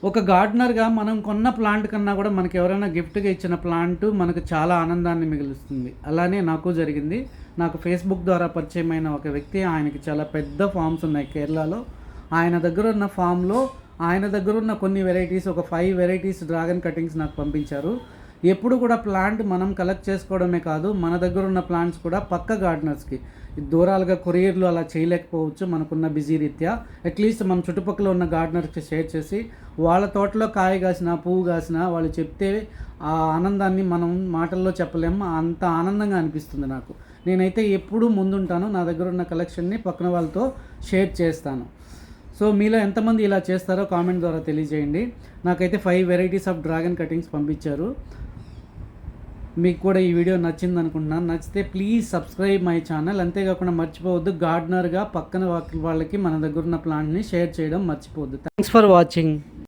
ఒక గార్డెనర్‌గా మనం కొన్న ప్లాంట్ కన్నా కూడా మనకు ఎవరైనా గిఫ్ట్‌గా ఇచ్చిన ప్లాంట్ మనకు చాలా ఆనందాన్ని మిగులుస్తుంది. అలానే నాకు జరిగింది. నాకు ఫేస్‌బుక్ ద్వారా పరిచయమైన ఒక వ్యక్తి, ఆయనకి చాలా పెద్ద ఫార్మ్స్ ఉన్నాయి కేరళలో. ఆయన దగ్గరున్న ఫామ్‌లో ఆయన దగ్గరున్న కొన్ని వెరైటీస్, ఒక 5 వెరైటీస్ డ్రాగన్ కటింగ్స్ నాకు పంపించారు. ఎప్పుడు కూడా ప్లాంట్ మనం కలెక్ట్ చేసుకోవడమే కాదు, మన దగ్గరున్న ప్లాంట్స్ కూడా పక్క గార్డెనర్స్‌కి దూరాలుగా కొరియర్‌లో అలా చేయలేకపోవచ్చు మనకున్న బిజీ రీత్యా. అట్‌లీస్ట్ మన చుట్టుపక్కల ఉన్న గార్డెనర్స్‌కి షేర్ చేసి, వాళ్ళ తోటలో కాయ కాసినా, పువ్వు కాసినా వాళ్ళు చెప్తే ఆ ఆనందాన్ని మనం మాటల్లో చెప్పలేము. అంత ఆనందంగా అనిపిస్తుంది నాకు. నేనైతే ఎప్పుడూ ముందుంటాను. నా దగ్గరున్న కలెక్షన్‌ని పక్కన వాళ్ళతో షేర్ చేస్తాను. సో మీలో ఎంతమంది ఇలా చేస్తారో కామెంట్ ద్వారా తెలియజేయండి. నాకైతే 5 వెరైటీస్ ఆఫ్ డ్రాగన్ కటింగ్స్ పంపించారు. మీకు కూడా ఈ వీడియో నచ్చింది అనుకుంటున్నాను. నచ్చితే ప్లీజ్ సబ్స్క్రైబ్ మై ఛానల్. అంతేకాకుండా మర్చిపోవద్దు, గార్డెనర్గా పక్కన వాళ్ళకి మన దగ్గర ఉన్న ప్లాంట్ని షేర్ చేయడం మర్చిపోవద్దు. Thanks for watching.